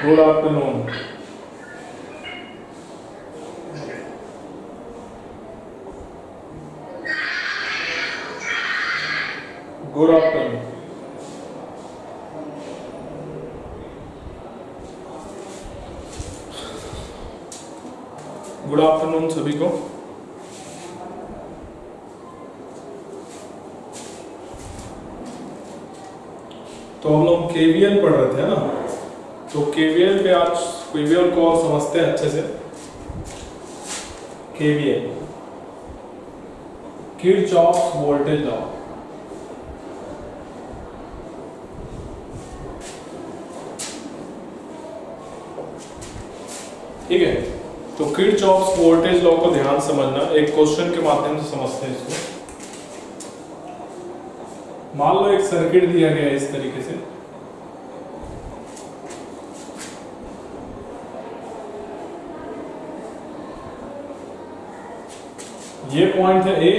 Good afternoon. Good afternoon. Good afternoon सभी को। तो हम लोग केवीएल पढ़ रहे थे ना, तो केवीएल पे आज केवीएल को और समझते हैं अच्छे से। KVL, Kirchhoff's voltage law. ठीक है, तो किरचॉफ्स वोल्टेज लॉ को ध्यान समझना, एक क्वेश्चन के माध्यम से समझते हैं इसको। मान लो एक सर्किट दिया गया है इस तरीके से, ये पॉइंट है ए,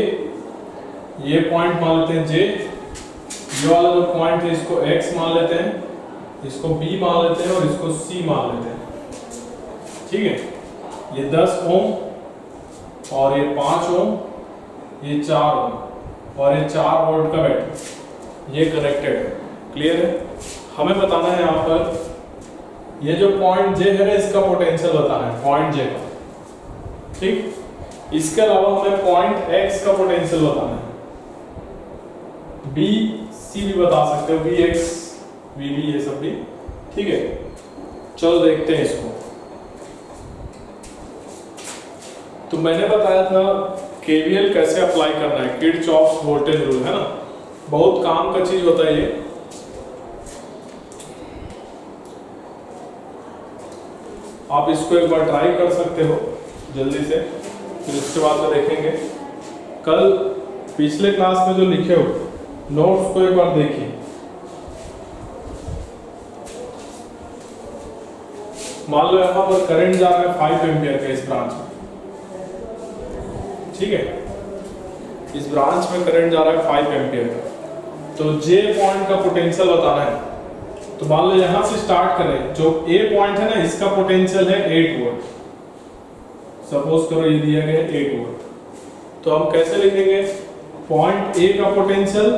ये पॉइंट मान लेते हैं जे, ये वाला जो पॉइंट है इसको एक्स मान लेते हैं, इसको बी मान लेते हैं और इसको सी मान लेते हैं। ठीक है, ये 10 ओम और ये 5 ओम, ये 4 ओम और ये 4 वोल्ट का बैटरी, ये कनेक्टेड है। क्लियर है? हमें बताना है यहाँ पर ये जो पॉइंट जे है ना, इसका पोटेंशियल बताना है, पॉइंट जे का। ठीक, इसके अलावा हमें पॉइंट एक्स का पोटेंशियल बताना है, बी सी भी बता सकते हो, बी एक्स वी बी ये सब भी। ठीक है, चलो देखते हैं इसको। तो मैंने बताया था केवीएल कैसे अप्लाई करना है, किरचॉफ्स वोल्टेज रूल है ना, बहुत काम का चीज होता है ये। आप इसको एक बार ट्राई कर सकते हो जल्दी से, फिर उसके बाद में देखेंगे। कल पिछले क्लास में जो लिखे हो नोट्स को एक बार देखिए। मान लो यहां पर करंट जा रहा है 5 एम्पियर का इस ब्रांच में। ठीक है, इस ब्रांच में करंट जा रहा है 5 एम्पियर का। तो जे पॉइंट का पोटेंशियल बताना है। तो मान लो यहां से स्टार्ट करें, जो ए पॉइंट है ना, इसका पोटेंशियल है 8 वोल्ट। सपोज करो ये दिया गया है 8 वोल्ट। तो हम कैसे लिखेंगे, पॉइंट ए का पोटेंशियल,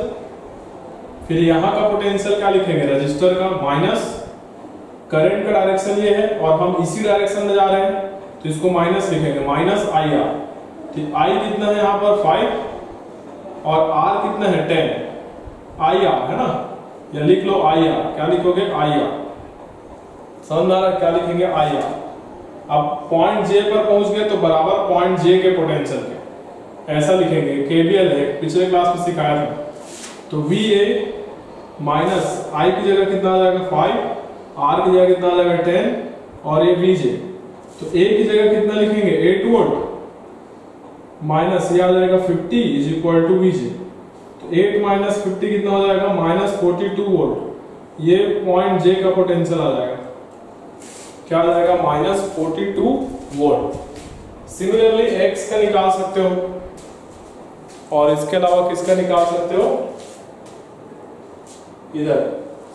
फिर यहां का पोटेंशियल क्या लिखेंगे, रजिस्टर का, माइनस करंट का डायरेक्शन ये है और हम इसी डायरेक्शन में जा रहे हैं, तो इसको माइनस लिखेंगे, माइनस आई आर। ठीक, आई कितना है यहाँ पर 5 और आर कितना है 10, आई आर है ना, या लिख लो आई आर। क्या लिखोगे, आई आर। समझ में आ रहा है क्या लिखेंगे, आई आर। अब पॉइंट जे पर पहुंच गए तो बराबर पॉइंट जे के पोटेंशियल के, ऐसा लिखेंगे। केवीएल है, पिछले क्लास में सिखाया था। तो वी ए माइनस आई की जगह कितना आ जाएगा 5, आर की जगह कितना आ जाएगा 10 और ये वी जे। तो ए की जगह कितना लिखेंगे 8 वोल्ट माइनस ये आ जाएगा 50 इज इक्वल टू वी जे। तो 8 माइनस 50 कितना हो जाएगा, माइनस 42 वोल्ट। ये पॉइंट जे का पोटेंशियल आ जाएगा, क्या आ जाएगा, माइनस 42 वोल्ट। सिमिलरली एक्स का निकाल सकते हो और इसके अलावा किसका निकाल सकते हो, इधर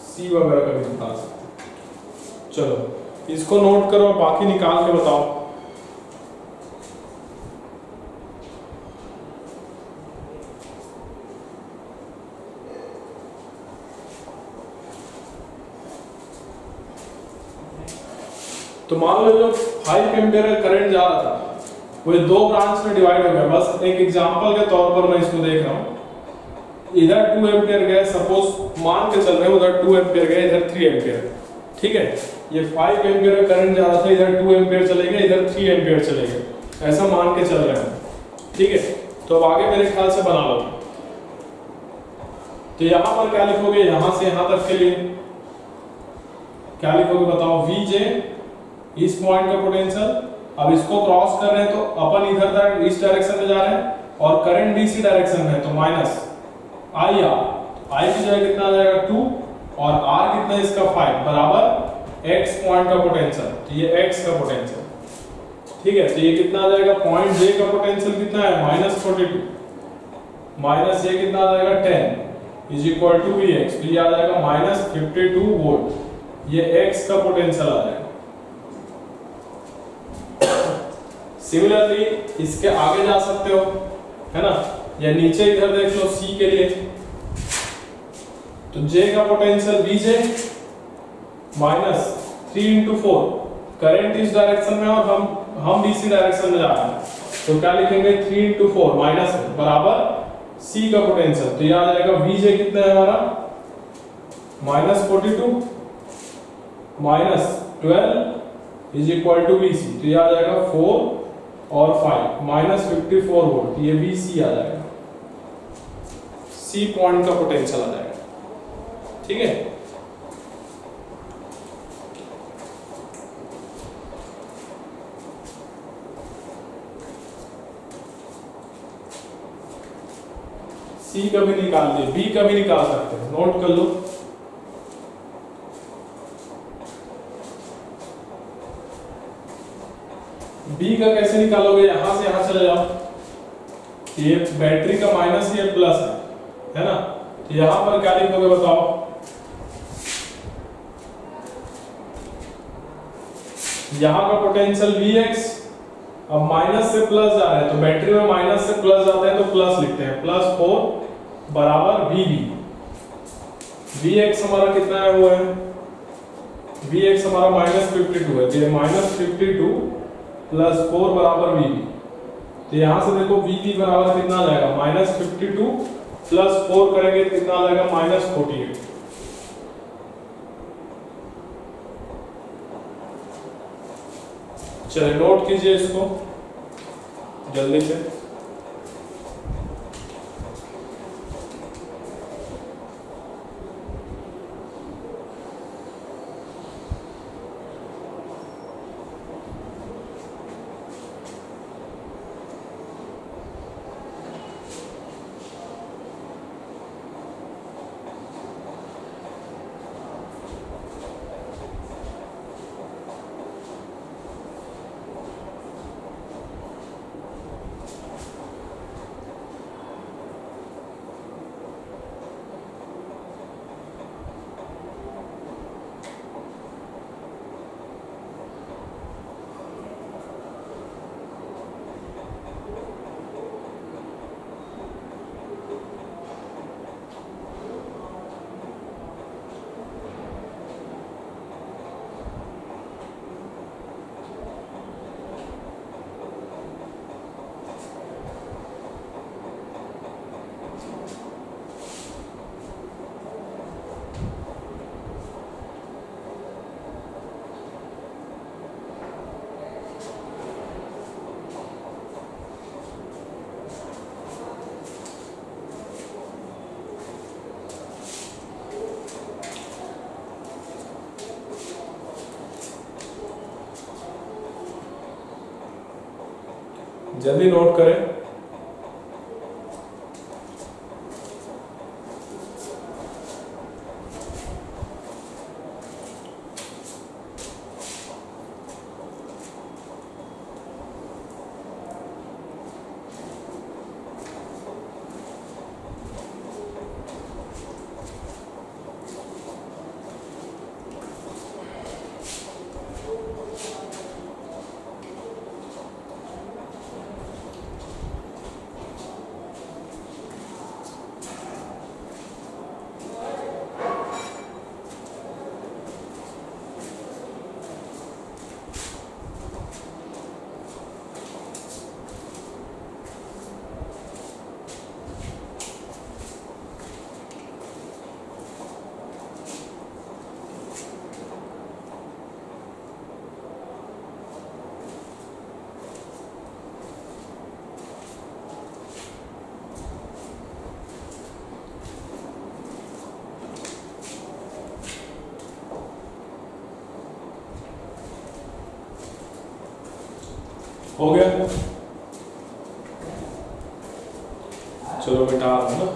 सी वगैरह का भी निकाल सकते हो। चलो इसको नोट करो, बाकी निकाल के बताओ। तो मान लो जो 5 एम्पियर का करंट जा रहा था वो ये 2 ब्रांच में डिवाइड हो गया। बस एक एग्जांपल के तौर पर मैं इसको देख रहा हूं। इधर 2 एम्पियर गए, सपोज मान के चल रहे हैं, उधर 2 एम्पियर गए, इधर 3 एम्पियर। ठीक है, ये 5 एम्पियर का करंट जा रहा था, इधर 2 एम्पियर चले गए, इधर 3 एम्पियर चले गए, ऐसा मान के चल रहे हैं। ठीक है, तो अब आगे मेरे ख्याल से बना लो। तो यहां पर क्या लिखोगे, यहां से यहां तक के लिए क्या लिखोगे बताओ, वी जे इस पॉइंट का पोटेंशियल। अब इसको क्रॉस कर रहे हैं तो अपन इधर तक इस डायरेक्शन में जा रहे हैं और करंट भी इसी डायरेक्शन में है, तो माइनस आई आर। आई की जगह कितना आ जाएगा 2 और आर कितना इसका 5 बराबर एक्स पॉइंट का पोटेंशियल। तो ये एक्स का पोटेंशियल। ठीक है, तो ये कितना आ जाएगा, पॉइंट जे का पोटेंशियल कितना है, माइनस 42 माइनस ये कितना आ जाएगा 10 is equal to V X. तो ये आ जाएगा माइनस 52 वोल्ट। ये एक्स का पोटेंशियल आ जाएगा। सिमिलरली इसके आगे जा सकते हो, है ना, या नीचे इधर देख लो सी के लिए, तो जे का potential Vj minus 3 into 4, current इस डायरेक्शन में और हम BC डायरेक्शन में जा रहे हैं, तो क्या लिखेंगे 3 into 4 माइनस बराबर C का पोटेंशियल, तो ये आ जाएगा Vj कितना है हमारा minus 42 minus 12 is equal to Vc, तो ये आ जाएगा 4 और 5 माइनस 54 वोल्ट, ये Vc आ जाएगा, C पॉइंट का पोटेंशियल आ जाएगा। ठीक है, C का भी निकाल दिए, B का भी निकाल सकते हैं, नोट कर लो। B का कैसे निकालोगे, यहां से यहां चले जाओ, ये बैटरी का माइनस ये प्लस है ना, तो यहां पर क्या लिखोगे बताओ, यहां का पोटेंशियल Vx, अब माइनस से प्लस जा रहे हैं तो बैटरी में माइनस से प्लस जाते हैं तो प्लस लिखते हैं, प्लस 4 बराबर Vb, Vx हमारा कितना है, वो है Vx हमारा माइनस 52 है, तो ये माइनस 52 प्लस 4 बराबर Vb, तो यहां से देखो Vb बराबर कितना आ जाएगा माइनस 52 प्लस 4 करेंगे तो कितना आ जाएगा माइनस 48। चलिए नोट कीजिए इसको जल्दी से। जल्दी नोट करें। हो गया, चलो बेटा ना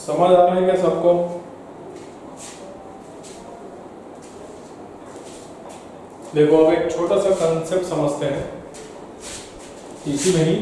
समझ आ रहा है क्या सबको? देखो अब एक छोटा सा कंसेप्ट समझते हैं इसी में ही।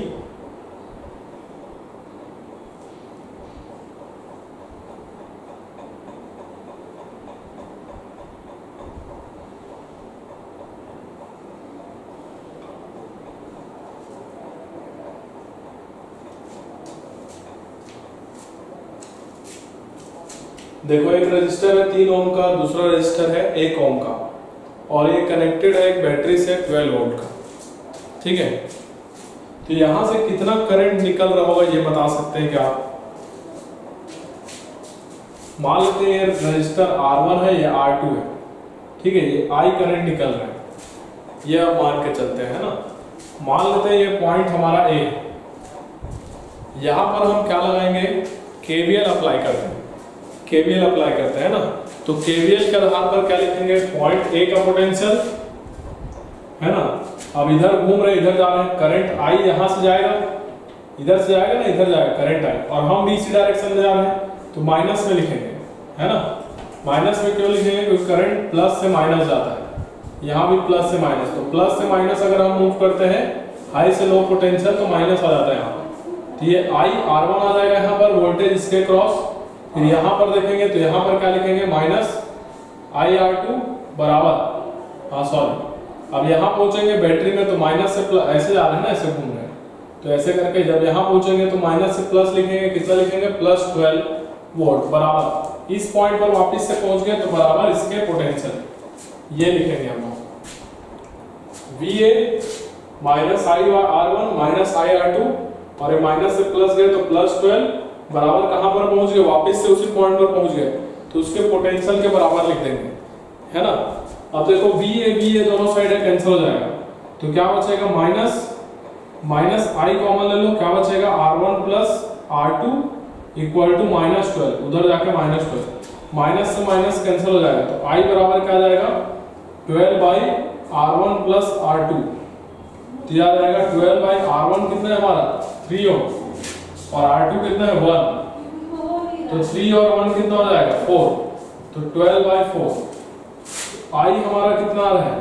देखो एक रजिस्टर है 3 ओम का, दूसरा रजिस्टर है 1 ओम का, और ये कनेक्टेड है एक बैटरी से 12 वोल्ट का। ठीक है, तो यहां से कितना करंट निकल रहा होगा ये बता सकते हैं क्या? मान लेते हैं रजिस्टर R1 है, ये R2 है। ठीक है, ये I करंट निकल रहा है, ये अब मान के चलते हैं ना। मान लेते हैं ये पॉइंट हमारा A है, यहां पर हम क्या लगाएंगे? KVL अप्लाई करते हैं। KVL अप्लाई करते हैं ना, तो KVL के आधार पर क्या लिखेंगे? पॉइंट A का पोटेंशियल है ना, अब इधर घूम रहे, इधर जा रहे हैं, करंट I यहां से जाएगा, इधर से जाएगा ना, इधर जाएगा करंट I, और हम भी इसी डायरेक्शन में जा रहे हैं, तो माइनस में लिखेंगे, है ना। माइनस में क्यों लिखेंगे? क्योंकि करंट प्लस से माइनस जाता है, यहाँ भी प्लस से माइनस, तो प्लस से माइनस अगर हम मूव करते हैं हाई से लो पोटेंशियल तो माइनस आ जाता है यहाँ पर। तो ये I R1 आ जाएगा यहाँ पर, वोल्टेज इसके क्रॉस। फिर यहाँ पर देखेंगे तो यहाँ पर क्या लिखेंगे? माइनस I R2 बराबर, हाँ सॉरी, अब यहाँ पहुंचेंगे बैटरी में तो माइनस से प्लस, ऐसे जा रहे हैं ना, ऐसे घूम रहे हैं, तो ऐसे करके जब यहाँ पहुंचेंगे तो माइनस से प्लस लिखेंगे, कितना लिखेंगे? प्लस 12 वोल्ट बराबर। इस पॉइंट पर वापस से पहुंच गए तो बराबर इसके पोटेंशियल, ये लिखेंगे हम VA minus I R1 minus I R2, और ये माइनस से प्लस गए तो प्लस 12 बराबर कहां पर पहुंच गए? वापस से उसी पॉइंट पर पहुंच गए, तो उसके पोटेंशियल के बराबर लिख देंगे, है ना। अब देखो VA दोनों साइड है, कैंसिल हो जाएगा, तो क्या बचेगा? माइनस I कॉमन ले लो, क्या बचेगा? R1 plus R2 equal to minus 12, उधर जाके माइनस 12, माइनस से माइनस कैंसिल हो जाएगा, तो I बराबर क्या जाएगा? 12 बाई R1 प्लस R2, तो याद आएगा 12 बाई R1 कितना है हमारा? 3 ओम, और R2 कितना है? 1, तो 3 और 1 कितना हो जाएगा? 4, तो 12 बाई 4। I हमारा कितना आ रहा है?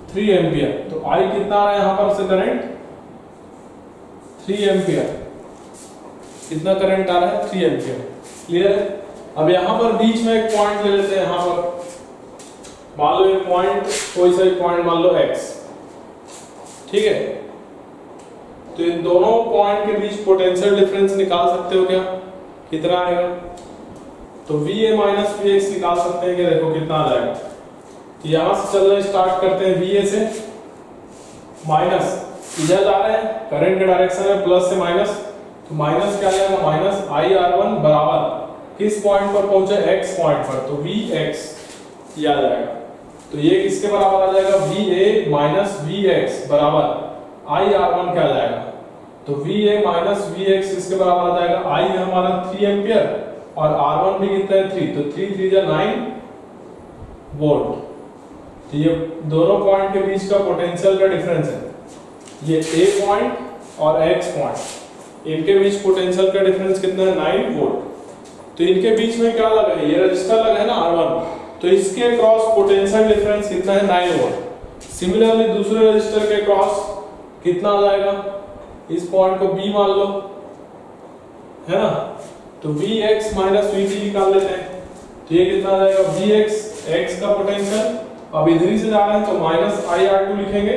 3 एम्पियर, तो I कितना आ रहा है यहाँ पर से करंट? 3 एम्पियर, कितना करंट आ रहा है? 3 एम्पियर। क्लियर है? अब यहाँ पर बीच में एक पॉइंट ले लेते हैं, यहाँ पर मान लो एक पॉइंट, कोई सा एक पॉइंट मान लो X, ठीक है। तो इन दोनों पॉइंट के बीच पोटेंशियल डिफरेंस निकाल सकते हो क्या? कितना आएगा? तो VA माइनस VX निकाल सकते हैं कि देखो कितना आ जाएगा। तो यहां से चलना स्टार्ट करते हैं VA से, माइनस इधर जा रहे हैं, करंट के डायरेक्शन में प्लस से माइनस, तो माइनस क्या आ जाएगा? माइनस I R1 बराबर किस पॉइंट पर पहुंचे? X पॉइंट पर, तो VX ये आ जाएगा। तो ये किसके बराबर आ जाएगा? VA माइनस VX बराबर I R1 क्या आ जाएगा? तो VA माइनस VX किसके बराबर आ जाएगा? I है हमारा 3 एम्पियर, और R1 भी कितना है? 3, तो 3 3 जा 9 वोल्ट। तो ये दोनों पॉइंट के बीच का पोटेंशियल का डिफरेंस है, ये A पॉइंट और X पॉइंट, इनके बीच पोटेंशियल का डिफरेंस कितना है? 9 वोल्ट। तो इनके बीच में क्या लगा है? ये रजिस्टर लगा है ना R1, तो इसके क्रॉस पोटेंशियल डिफरेंस कितना है? 9 वोल्ट। सिमिलरली दूसरे रजिस्टर के क्रॉस कितना आ जाएगा? इस पॉइंट को B मान लो, है ना, तो VX माइनस VT निकाल लेते हैं, तो ये कितना आ जाएगा? VX X का पोटेंशियल, अब इधर ही से जा रहे हैं तो माइनस I R2 लिखेंगे,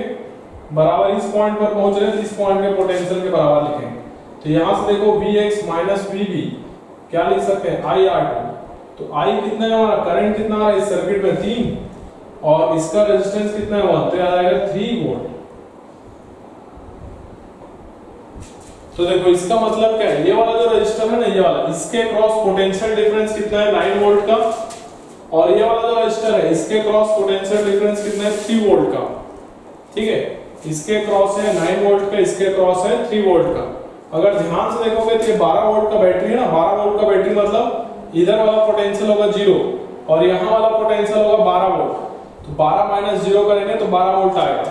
बराबर इस पॉइंट पर पहुंच रहे हैं, इस पॉइंट के पोटेंशियल के बराबर लिखेंगे। तो यहां से देखो VX माइनस VB क्या लिख सकते हैं? I R2, तो I कितना है हमारा? करंट कितना आ रहा है इस सर्किट में? 3, और इसका रेजिस्टेंस कितना है? 1, तो आ जाएगा 3 वोल्ट। तो देखो इसका मतलब क्या है? ये वाला जो रजिस्टर है ना, ये वाला, इसके क्रॉस पोटेंशियल डिफरेंस कितना है? 9 वोल्ट का, और ये वाला जो रजिस्टर है इसके क्रॉस पोटेंशियल डिफरेंस कितना है? 3 वोल्ट का। ठीक है, इसके क्रॉस है 9 वोल्ट का, इसके क्रॉस है 3 वोल्ट का। अगर ध्यान से देखोगे तो ये 12 वोल्ट का बैटरी है ना, 12 वोल्ट का बैटरी मतलब इधर वाला पोटेंशियल होगा 0 और यहाँ वाला पोटेंशियल होगा 12 वोल्ट, तो 12 माइनस 0 करेंगे तो 12 वोल्ट आएगा।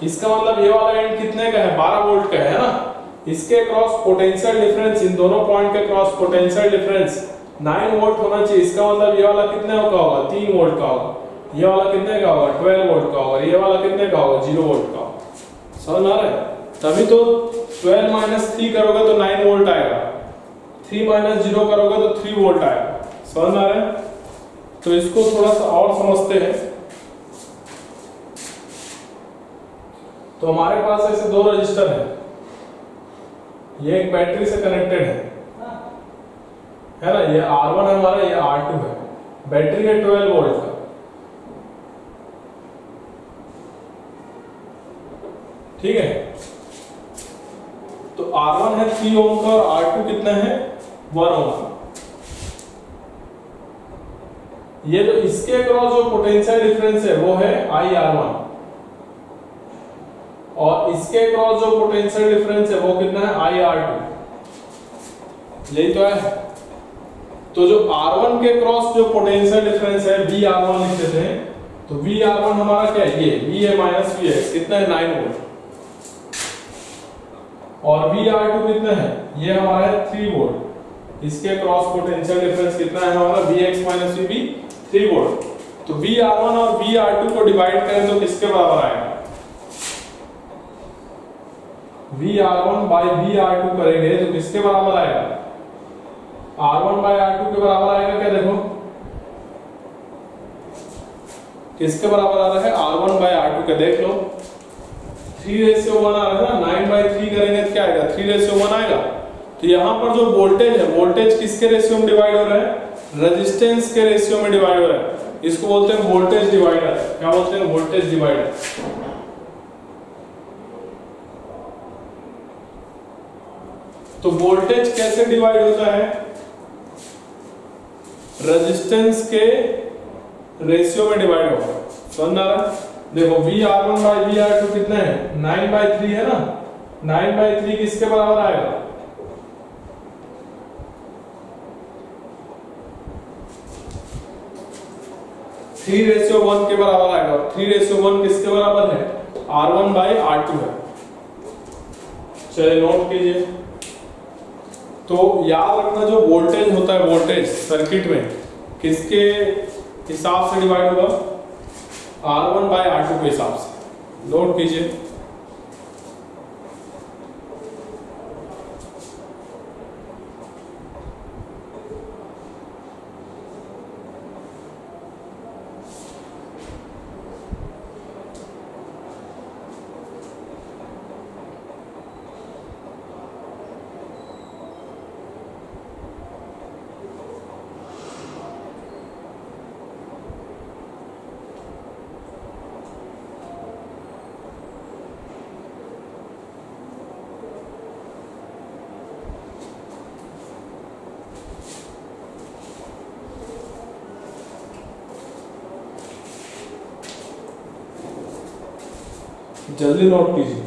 इसका मतलब ये वाला एंड कितने का है? 12 वोल्ट का है ना, इसके क्रॉस पोटेंशियल डिफरेंस, इन दोनों पॉइंट के क्रॉस पोटेंशियल डिफरेंस 9 वोल्ट होना चाहिए। इसका मतलब ये वाला कितने का होगा, 3 वोल्ट का होगा। ये वाला कितने का होगा, 12 वोल्ट का होगा। ये वाला कितने का होगा, 0 वोल्ट का होगा। समझ आ रहा है? तभी तो 12 माइनस 3 करोगे तो 9 वोल्ट आएगा, 3 माइनस 0 करोगे तो 3 वोल्ट आएगा। समझ आ रहा है? तो इसको थोड़ा सा और समझते हैं। तो हमारे पास ऐसे दो रजिस्टर हैं, ये एक बैटरी से कनेक्टेड है ना, ये R1 है हमारा, ये R2 है। बैटरी है 12 वोल्ट का। ठीक है, तो R1 है 3 ओम का और R2 कितना है, 1 ओम का। ये जो इसके अक्रॉस जो पोटेंशियल डिफरेंस है वो है IR1, और इसके अक्रॉस जो पोटेंशियल डिफरेंस है वो कितना है, IR2। यही तो है। तो जो R1 के क्रॉस जो पोटेंशियल डिफरेंस है VR1 लिख देते हैं। तो VR1 हमारा क्या है, ये V है माइनस Vx, कितना है, 9 वोल्ट। और VR2 कितना है, ये हमारा है 3 वोल्ट। इसके क्रॉस पोटेंशियल डिफरेंस कितना है हमारा, Vx माइनस Vb, 3 वोल्ट। तो VR1 और VR2 को डिवाइड करें तो किसके बराबर आएगा, VR1 बाई VR2 करेंगे तो किसके बराबर आएगा, R1 बाई R2 के बराबर आएगा। क्या देखो किसके बराबर आ रहा है, R1 बाई R2 के। देख लो 3:1 आ रहा है ना, 9/3 करेंगे तो क्या आएगा, 3:1 आएगा। तो यहाँ पर जो वोल्टेज है, वोल्टेज किसके रेशियो में डिवाइड हो रहा है, रेजिस्टेंस के रेशियो में डिवाइड हो रहा है। इसको बोलते हैं वोल्टेज डिवाइडर। क्या बोलते हैं, वोल्टेज डिवाइडर। तो वोल्टेज कैसे डिवाइड होता है, रेजिस्टेंस के रेशियो में डिवाइड होगा। समझ आ रहा है? देखो VR1 बाई VR2 कितना है, 9/3 है ना, 9/3 किसके बराबर आएगा, थ्री रेशियो 1 के बराबर आएगा। 3:1 किसके बराबर है, R1 बाई R2 है। चलिए नोट कीजिए। तो याद रखना जो वोल्टेज होता है, वोल्टेज सर्किट में किसके हिसाब से डिवाइड होगा, R1 बाई R2 के हिसाब से। नोट कीजिए। जल्दी नोट कीजिए।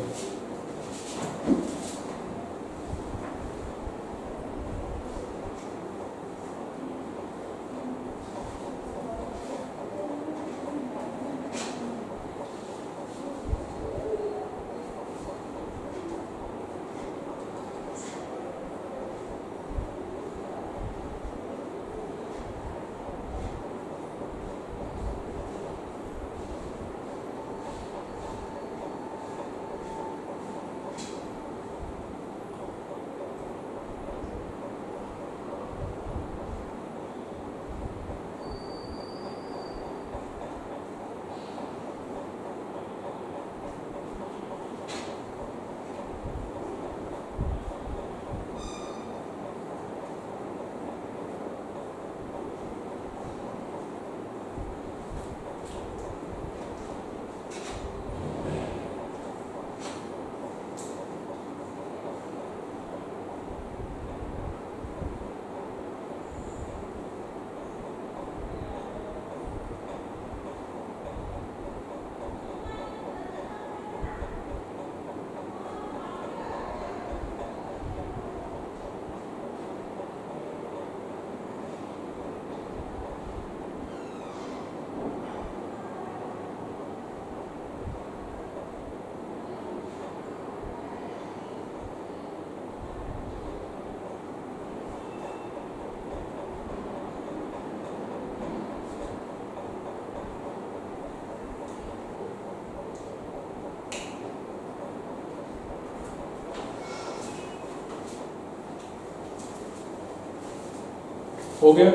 हो गया।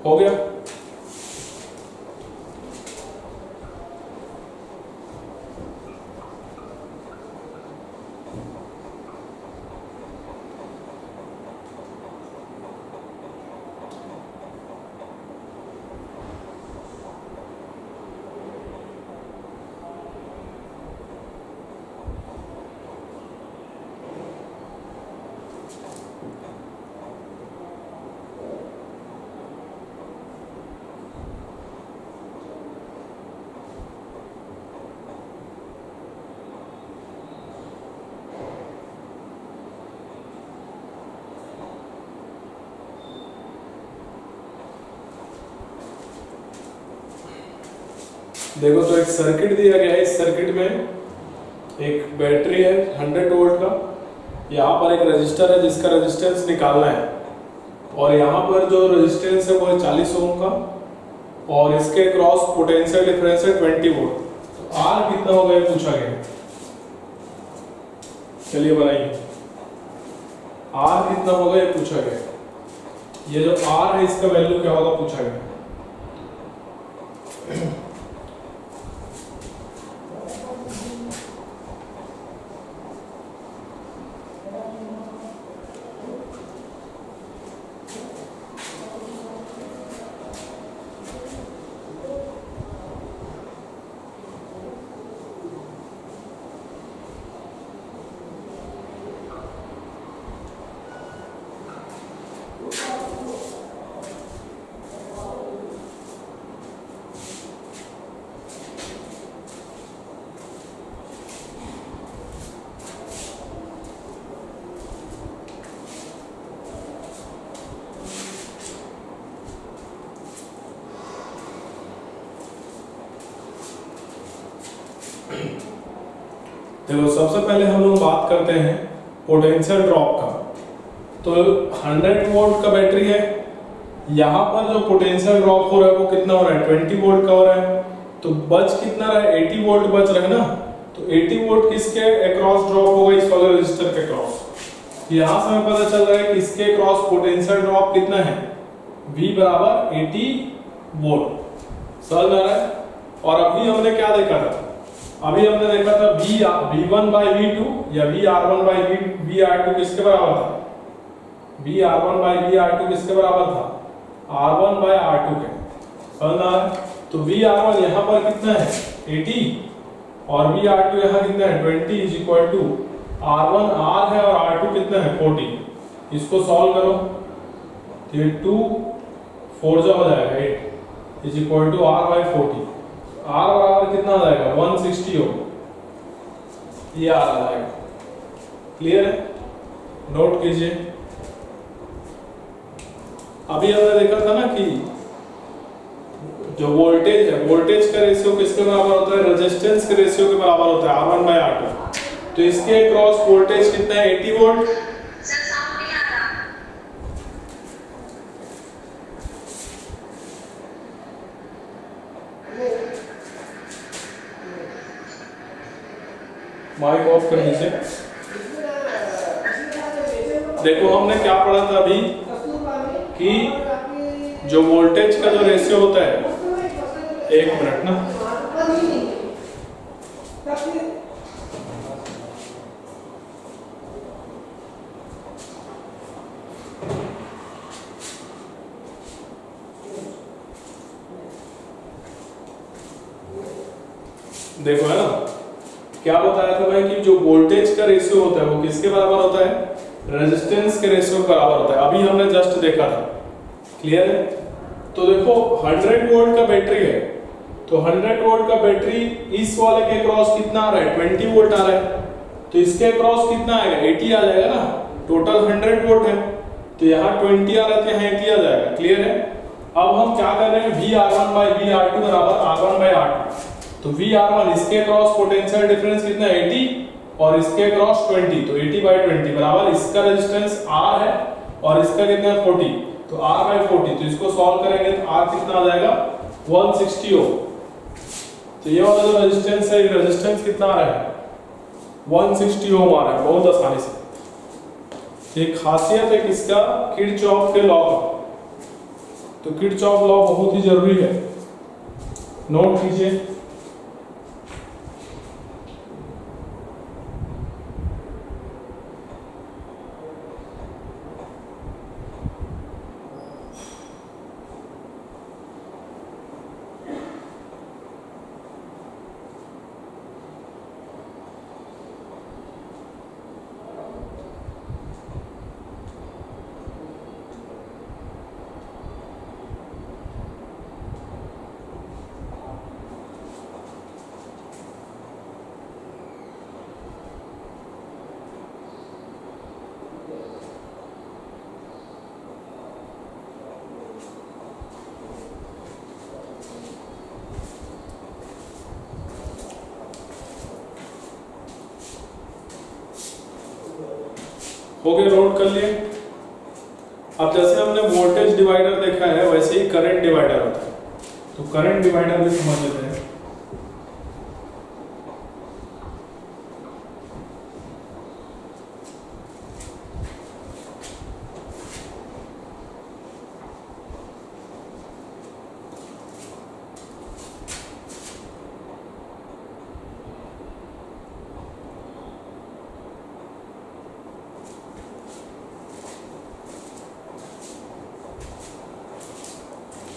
हो गया। देखो तो एक सर्किट दिया गया है, इस सर्किट में एक बैटरी है 100 वोल्ट का, यहाँ पर एक रजिस्टर है जिसका रेजिस्टेंस निकालना है, और यहाँ पर जो रेजिस्टेंस है वो है 40 ओम का, और इसके क्रॉस पोटेंशियल डिफरेंस है 20 वोल्ट। तो आर कितना होगा ये पूछा गया। चलिए बनाइए, आर कितना होगा ये पूछा गया। ये जो आर है इसका वैल्यू क्या होगा पूछा गया। देखो सबसे पहले हम लोग बात करते हैं पोटेंशियल ड्रॉप का। तो 100 वोल्ट का बैटरी है, यहाँ पर जो पोटेंशियल ड्रॉप हो रहा है वो कितना हो रहा है 20 वोल्ट का हो रहा है। तो बच कितना रहा है 80 वोल्ट बच रहा है ना। तो 80 वोल्ट किसके अक्रॉस ड्रॉप होगा, इस वाले रजिस्टर के क्रॉस। यहाँ से हमें पता चल रहा है कि इसके क्रॉस पोटेंशियल ड्रॉप कितना है, V बराबर 80 वोल्ट। समझ आ रहा है। और अभी हमने क्या देखा था, अभी हमने देखा था V1 by V2 या VR1 by VR2 किसके बराबर था, VR1 by VR2 किसके बराबर था, R1 by R2 के। समझ आ रहा है। तो VR1 यहाँ पर कितना है 80 और VR2 यहाँ कितना है 20 is equal to R1 R है और R2 कितना है 40। इसको सॉल्व करो तो ये 2 4 जो हो जाएगा 8 is equal to R by 40। R बराबर कितना आ जाएगा 160 हो, ये R आ जाएगा। क्लियर है, नोट कीजिए। अभी हमने देखा था ना कि जो वोल्टेज है, वोल्टेज का रेशियो किसके बराबर होता है, रेजिस्टेंस के रेशियो के बराबर होता है R1 by R2। तो इसके क्रॉस वोल्टेज कितना है 80 वोल्ट। माइक ऑफ कर दीजिए। देखो हमने क्या पढ़ा था अभी कि जो वोल्टेज का जो रेशियो होता है, एक मिनट ना, देखो है ना, क्या बताया था भाई कि जो वोल्टेज का रेशियो होता है वो किसके बराबर होता है, रेजिस्टेंस के रेशियो के बराबर होता है। अभी हमने जस्ट देखा था, क्लियर है। तो देखो 100 वोल्ट का बैटरी है, तो 100 वोल्ट का बैटरी इस वाले के क्रॉस कितना आ रहा है, 20 वोल्ट आ रहा है, तो इसके क्रॉस कितना आएगा, 80 आ जाएगा ना। टोटल 100 वोल्ट है, तो यहाँ 20 आ रहा है, यहाँ 80 आ जाएगा, क्लियर है। अब हम क्या कर रहे हैं, VR1 बाई VR2 बराबर R1 बाई R2। तो VR1 इसके क्रॉस पोटेंशियल डिफरेंस कितना है 80 और इसके क्रॉस 20, तो 80 बाई 20 बराबर इसका रेजिस्टेंस R है और इसका कितना है 40, तो R बाई 40। तो इसको सॉल्व करेंगे तो R कितना आ जाएगा 160 ओम। तो ये वाला जो रेजिस्टेंस है, रेजिस्टेंस कितना आ रहा है 160 ओम आ रहा है, बहुत आसानी से। एक खासियत है किसका, किरचॉफ के लॉ का। तो किरचॉफ लॉ बहुत ही जरूरी है, नोट कीजिए। हो गया, नोट कर लिए। अब जैसे हमने वोल्टेज डिवाइडर देखा है वैसे ही करंट डिवाइडर होता है, तो करंट डिवाइडर भी समझ लेते हैं।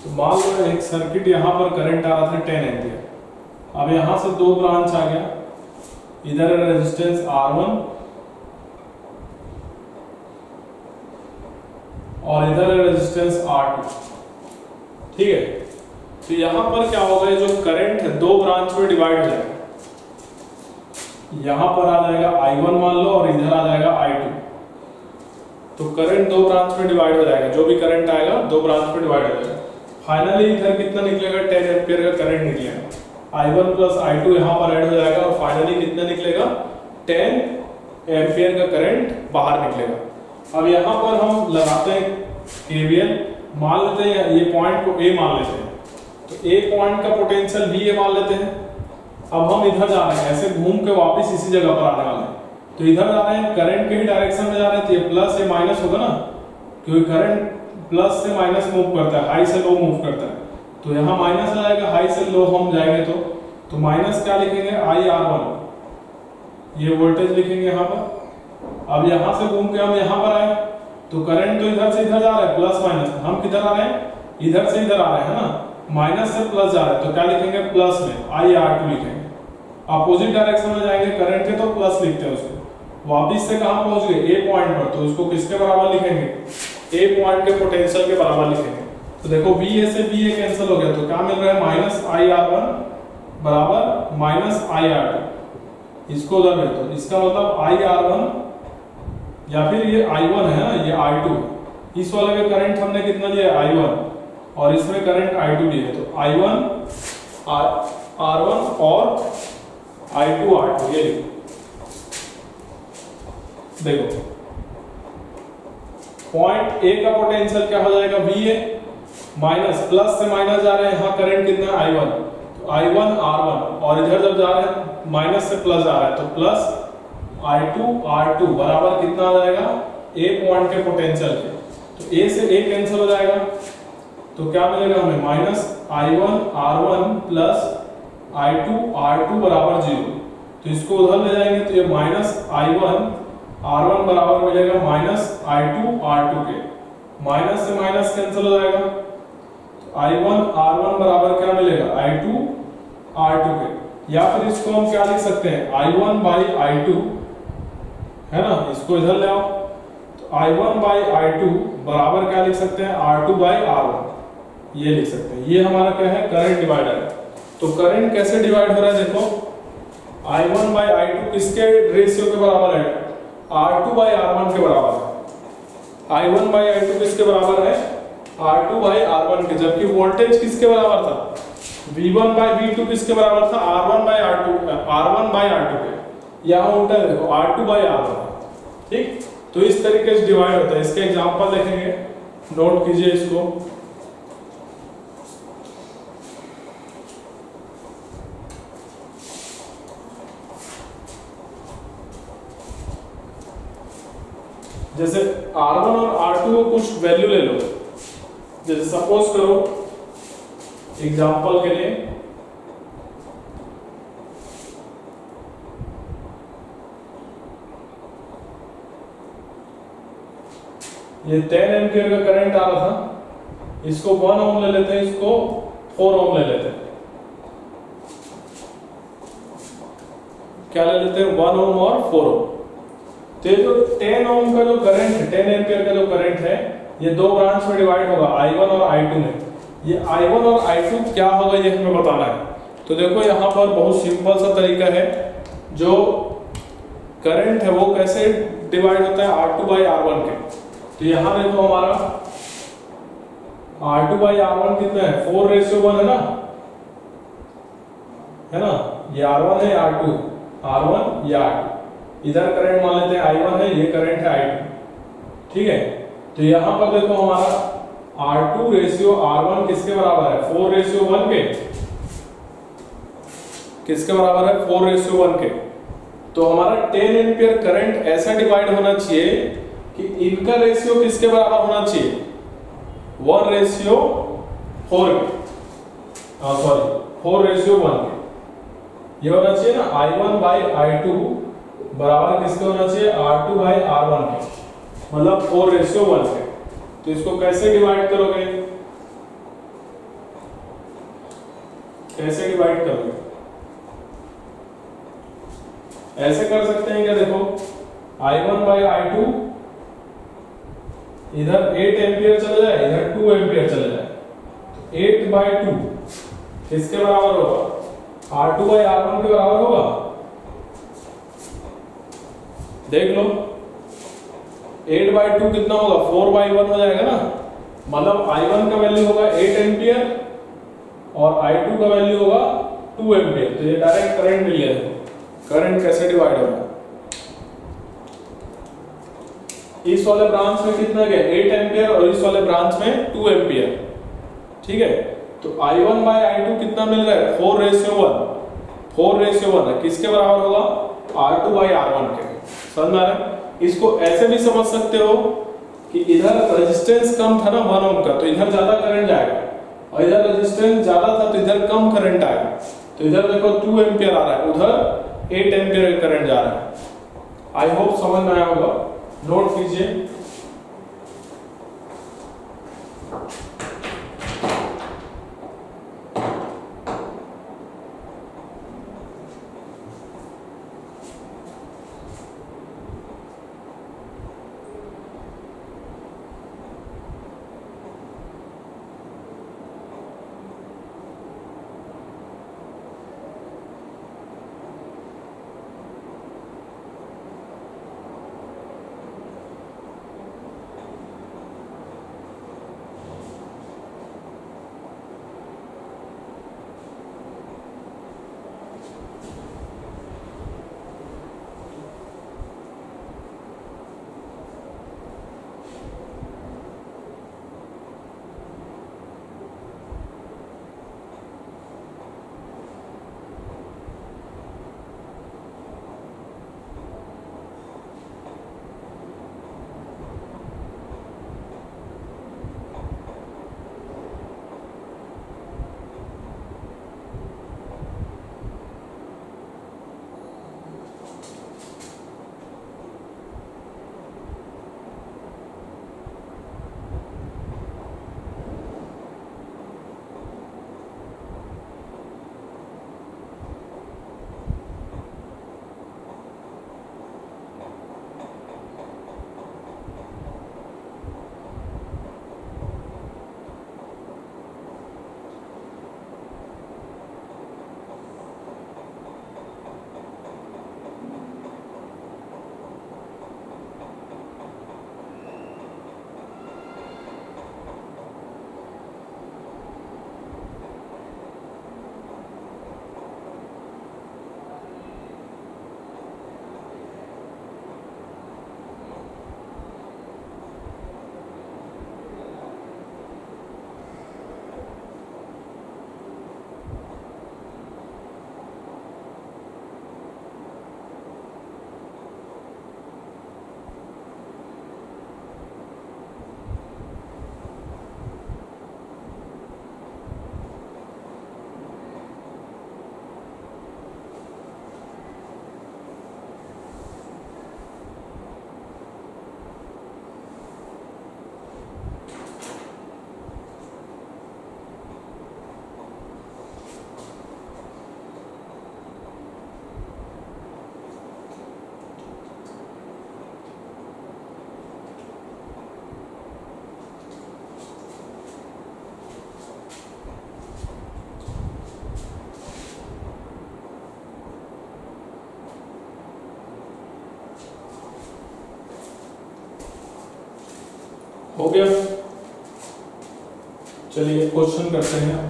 तो मान लो एक सर्किट यहाँ पर करंट आ रहा था 10 एम्पियर। अब यहाँ से दो ब्रांच आ गया, इधर रेजिस्टेंस R1 और इधर रेजिस्टेंस R2, ठीक है। तो यहाँ पर क्या होगा, जो करंट है दो ब्रांच में डिवाइड हो जाएगा। यहाँ पर आ जाएगा I1 मान लो और इधर आ जाएगा I2। तो करंट दो ब्रांच में डिवाइड हो जाएगा, जो भी करंट आएगा दो ब्रांच में डिवाइड हो जाएगा। फाइनली इधर कितना निकलेगा, 10 एम्पियर का करंट निकलेगा। I1 प्लस I2 यहाँ पर ऐड हो जाएगा और फाइनली कितना निकलेगा, 10 एम्पियर का करंट बाहर निकलेगा। अब यहाँ पर हम लगाते हैं KVL, मान लेते हैं ये पॉइंट को A मान लेते हैं, तो A पॉइंट का पोटेंशियल VA मान लेते हैं। अब हम इधर जा रहे हैं, ऐसे घूम के वापस इसी जगह पर आने वाले हैं। तो इधर जा रहे हैं, करंट के ही डायरेक्शन में जा रहे हैं, तो ये प्लस या माइनस होगा ना, क्योंकि करंट प्लस से माइनस मूव करता है, हाई से लो मूव करता है। तो यहाँ माइनस आ जाएगा, हाई से लो हम जाएंगे तो माइनस क्या लिखेंगे IR1, ये वोल्टेज लिखेंगे यहाँ पर। अब यहाँ से घूम के हम यहाँ पर आए, तो करंट तो इधर से इधर जा रहा है, प्लस माइनस। हम किधर आ रहे हैं, इधर से इधर आ रहे हैं ना, माइनस से प्लस जा रहा है, तो क्या लिखेंगे प्लस में IR2 लिखेंगे। अपोजिट डायरेक्शन में जाएंगे करंट के, तो प्लस लिखते हैं उसको। वापिस से कहाँ पहुंच गए, A पॉइंट पर, तो उसको किसके बराबर लिखेंगे, A पॉइंट के पोटेंशियल के बराबर लिखेंगे। तो देखो VA से VA कैंसिल हो गया, तो क्या मिल रहा है माइनस IR1 बराबर माइनस IR2। इसको उधर भेज दो, इसका मतलब IR1 या फिर ये I1 है ना, ये I2। इस वाले का करंट हमने कितना लिया I1 और इसमें करंट I2 लिया, तो I1 R1 और I2 R2, ये देखो पॉइंट A का पोटेंशियल क्या हो जाएगा VA माइनस, प्लस से माइनस जा रहे हैं, यहाँ करंट कितना है I1, तो I1 R1 और इधर जब जा रहे हैं माइनस से प्लस जा रहा है, तो प्लस I2 R2 बराबर कितना आ जाएगा A पॉइंट के पोटेंशियल के। तो A से A कैंसिल हो जाएगा, तो क्या मिलेगा हमें minus I1 R1 plus I2 R2 बराबर 0। तो इसको उधर ले जाएंगे, तो ये माइनस I1 R1 बराबर मिलेगा माइनस I2 R2 के। माइनस से माइनस कैंसिल हो जाएगा, तो I1 R1 बराबर क्या मिलेगा I2 R2 के। या फिर इसको हम क्या लिख सकते हैं I1 बाई I2, है ना, इसको इधर ले आओ। तो I1 बाई I2 बराबर क्या लिख सकते हैं R2 बाई R1, ये लिख सकते हैं। ये हमारा क्या है करंट डिवाइडर है। तो करंट कैसे डिवाइड हो रहा है देखो, I1 बाई I2 किसके रेशियो के बराबर है, R2 बाई R1 के बराबर है। I1 बाई I2 किसके बराबर है, R2 बाई R1 के, जबकि वोल्टेज किसके बराबर था, V1 बाई V2 किसके बराबर था, R1 बाई R2 के। यहाँ उल्टा है देखो, R2 बाई R1। ठीक, तो इस तरीके से डिवाइड होता है। इसके एग्जांपल देखेंगे, नोट कीजिए इसको। जैसे R1 और R2 को कुछ वैल्यू ले लो, जैसे सपोज करो एग्जांपल के लिए ये 10 एम्पियर का करंट आ रहा था, इसको 1 ओम ले लेते हैं, इसको 4 ओम ले लेते हैं। क्या ले लेते हैं, 1 ओम और 4 ओम। तो ये जो 10 ओम का जो करंट है, 10 एम्पियर का जो करंट है, ये दो ब्रांच में डिवाइड होगा, I1 और I2 में। ये I1 और I2 क्या होगा ये हमें बताना है। तो देखो यहाँ पर बहुत सिंपल सा तरीका है, जो करंट है वो कैसे डिवाइड होता है R2 बाई R1 के। तो यहाँ देखो हमारा R2 बाई R1 कितना है, 4:1 है ना, है ना, ये R1 है, R1 ये R2। इधर करंट मान लेते हैं I1 है, ये करंट है I2। ठीक है, तो यहाँ पर देखो हमारा R2 रेशियो R1 किसके बराबर है, 4:1 के। किसके बराबर है, 4:1 के। तो हमारा 10 एम्पियर करंट ऐसा डिवाइड होना चाहिए कि इनका रेशियो किसके बराबर होना चाहिए, 1:4 के, सॉरी 4:1 के। ये होना चाहिए ना, I1 बाई I2 बराबर किसके होना चाहिए, R2 बाई R1 के, मतलब 4:1 के। तो इसको कैसे डिवाइड करोगे, कैसे डिवाइड करोगे, ऐसे कर सकते हैं क्या, देखो I1 बाई I2, इधर 8 एम्पियर चले जाए, इधर 2 एम्पियर चले जाए, 8/2 किसके बराबर होगा, R2 बाई R1 के बराबर होगा। देख लो 8/2 कितना होगा, 4/1 हो जाएगा ना, मतलब I1 का वैल्यू होगा 8 एम्पियर और I2 का वैल्यू होगा 2 एम्पियर। तो ये डायरेक्ट करंट मिल गया। करंट कैसे डिवाइड हो रहा है, इस वाले ब्रांच में कितना गया, 8 एम्पियर, और इस वाले ब्रांच में 2 एम्पियर। ठीक है, तो I1 बाई I2 कितना मिल रहा है, 4:1। 4:1 है, किसके बराबर होगा, R2 बाई R1 के। समझ में आ रहा है। इसको ऐसे भी समझ सकते हो कि इधर रेजिस्टेंस कम था ना 1 ओम का, तो इधर ज्यादा करंट जाएगा, और इधर रेजिस्टेंस ज्यादा था तो इधर कम करंट आएगा। तो इधर देखो 2 एम्पियर आ रहा है, उधर 8 एम्पियर का करंट जा रहा है। आई होप समझ में आया होगा, नोट कीजिए। हो गया। चलिए क्वेश्चन करते हैं।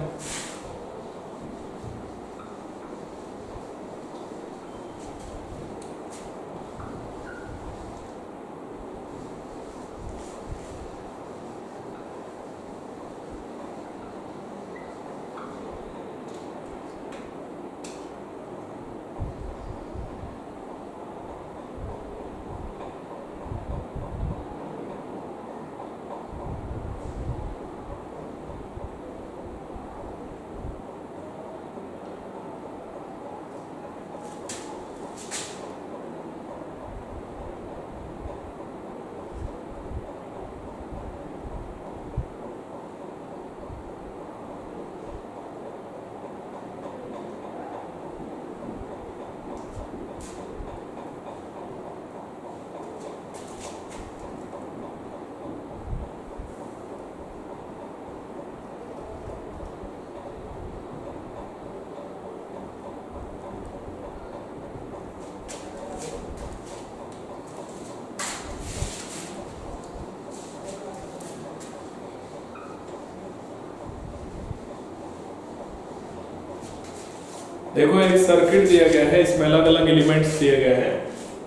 देखो एक सर्किट दिया गया है, इसमें अलग अलग एलिमेंट्स दिए गए हैं,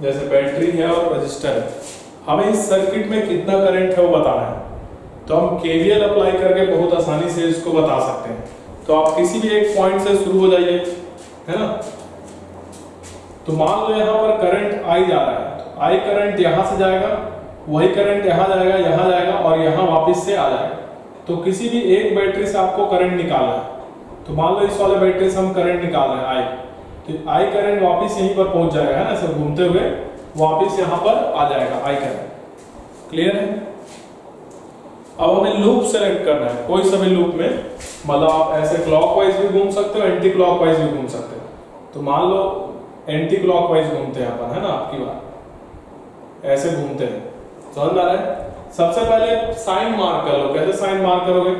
जैसे बैटरी है और रजिस्टर है। हमें इस सर्किट में कितना करंट है वो बताना है। तो हम केवीएल अप्लाई करके बहुत आसानी से इसको बता सकते हैं। तो आप किसी भी एक पॉइंट से शुरू हो जाइए, है ना। तो मान लो यहाँ पर करंट आई जा रहा है, तो आई करंट यहाँ से जाएगा, वही करंट यहाँ जाएगा और यहाँ वापस से आ जाएगा। तो किसी भी एक बैटरी से आपको करंट निकालना है। तो मान लो इस वाले बैटरी से हम करंट निकाल रहे हैं आई, तो आई करंट वापस यहीं पर पहुंच जाएगा, है ना, सब घूमते हुए वापस यहाँ पर आ जाएगा आई करंट। क्लियर है। अब हमें लूप सेलेक्ट करना है, कोई सा भी लूप में, मतलब आप ऐसे क्लॉकवाइज भी घूम सकते हो, एंटी क्लॉकवाइज भी घूम सकते हो। तो मान लो एंटी क्लॉकवाइज घूमते हैं अपन, है ना, आपकी बात ऐसे घूमते हैं, समझ में आ रहा है। सबसे पहले साइन मार्क कर लो। कैसे साइन मार्क करोगे,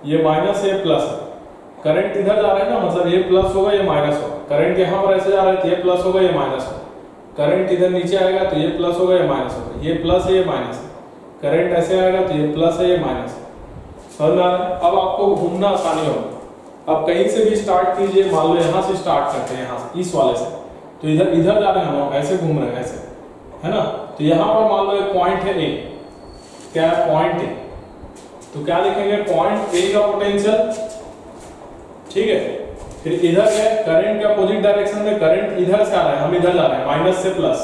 ये माइनस है प्लस है, करंट इधर जा रहा है ना, मतलब ये प्लस होगा ये माइनस होगा। करंट यहाँ पर ऐसे जा रहा है तो ये प्लस होगा ये माइनस होगा। करंट इधर नीचे आएगा तो ये प्लस होगा ये माइनस होगा। ये प्लस है ये माइनस है। करंट ऐसे आएगा तो ये प्लस है ये माइनस है। समझ में आ रहा है। अब आपको घूमना आसानी होगा। अब कहीं से भी स्टार्ट कीजिए, मान लो यहाँ से स्टार्ट करते हैं, यहाँ से इस वाले से, तो इधर जा रहे हैं हम, ऐसे घूम रहे हैं ऐसे, है ना। तो यहाँ पर मान लो एक पॉइंट है ए, क्या है, पॉइंट ए। तो क्या लिखेंगे, पॉइंट ए का पोटेंशियल, ठीक है। फिर इधर है करंट के अपोजिट डायरेक्शन में, करंट इधर से आ रहा है, हम इधर जा रहे हैं माइनस से प्लस,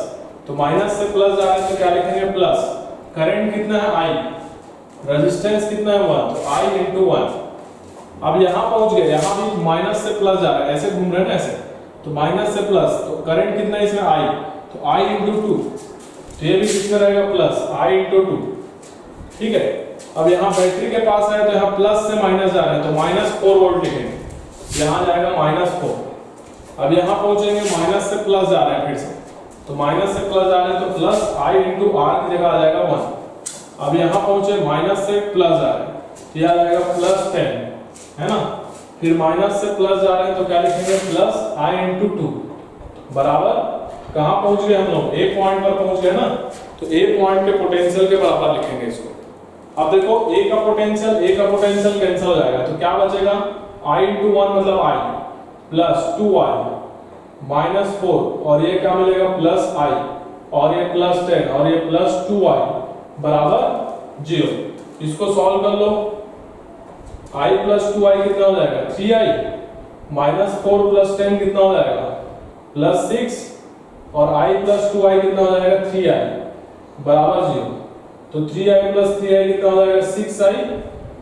तो माइनस से प्लस जा रहा है तो क्या लिखेंगे, प्लस। करंट कितना है, आई, रेजिस्टेंस कितना है, 1, तो आई इंटू 1। अब यहाँ पहुंच गए, यहाँ भी माइनस से प्लस जा रहा है, ऐसे घूम रहे हैं ना ऐसे, तो माइनस से प्लस, तो करंट कितना है इसमें, आई, तो आई इंटू 2, तो ये भी कितना रहेगा, प्लस, आई इंटू 2, ठीक है। अब यहाँ बैटरी के पास है तो यहाँ प्लस से माइनस जा रहा है, तो -4 वोल्ट लिखेंगे, यहाँ जाएगा -4। अब यहाँ पहुंचेंगे, माइनस से प्लस जा रहा है फिर से, तो माइनस से प्लस जा रहा है तो प्लस आई इंटू आर की जगह आ जाएगा 1। अब यहाँ पहुंचे, माइनस से प्लस जा रहा है तो यह आ जाएगा +10, है ना। फिर माइनस से प्लस जा रहे हैं तो क्या लिखेंगे, प्लस आई इंटू 2 बराबर, कहाँ पहुंच गए हम लोग, ए पॉइंट पर पहुंच गए ना, तो ए पॉइंट के पोटेंशियल के बराबर लिखेंगे इसको। अब देखो ए का पोटेंशियल कैंसिल हो जाएगा, तो क्या बचेगा, आई इंटू 1 मतलब आई, प्लस 2i -4, और ये क्या मिलेगा, प्लस आई, और ये +10, और ये प्लस 2i बराबर 0। इसको सॉल्व कर लो, i प्लस 2i कितना हो जाएगा, 3i, -4 प्लस 10 कितना हो जाएगा, +6, और i प्लस 2i कितना हो जाएगा, 3i बराबर 0। तो 3i प्लस 3i कितना हो जाएगा, 6i,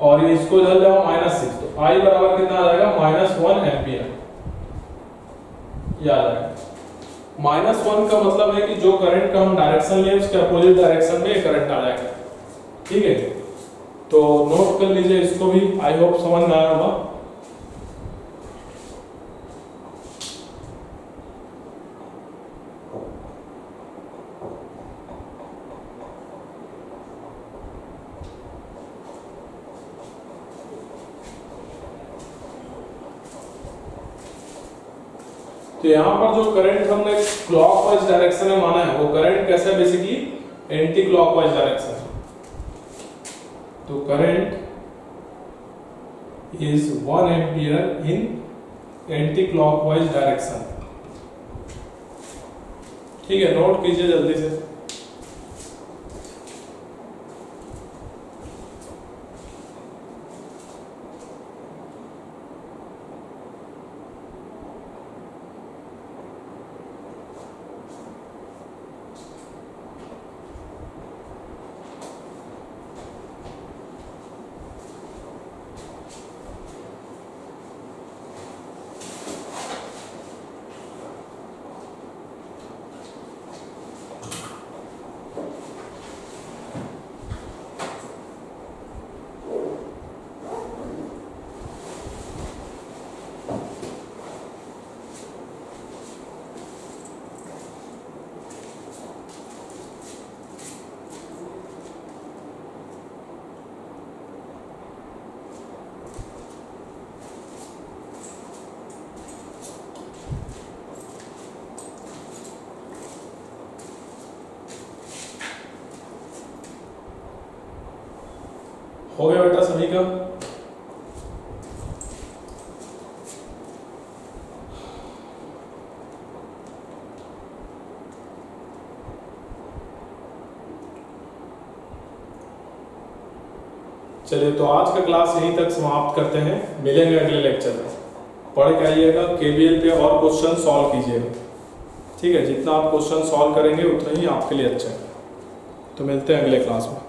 और ये इसको इधर जाओ -6, तो i बराबर कितना आ जाएगा, -1 एम्पियर। याद रखें, -1 का मतलब है कि जो करंट का हम डायरेक्शन लिए उसके अपोजिट डायरेक्शन में ये करंट आ जाएगा, ठीक है। तो नोट कर लीजिए इसको भी, आई होप समझ में आया होगा। तो यहाँ पर जो करंट हमने क्लॉकवाइज डायरेक्शन में माना है, वो करंट कैसा है, बेसिकली एंटी क्लॉकवाइज डायरेक्शन। तो current is 1 ampere in anti clockwise direction. ठीक है, नोट कीजिए जल्दी से। हो गया बेटा सभी का? चलिए, तो आज का क्लास यहीं तक समाप्त करते हैं। मिलेंगे अगले लेक्चर में। पढ़ के आइएगा, केवीएल पे और क्वेश्चन सॉल्व कीजिएगा। ठीक है, जितना आप क्वेश्चन सॉल्व करेंगे उतना ही आपके लिए अच्छा है। तो मिलते हैं अगले क्लास में।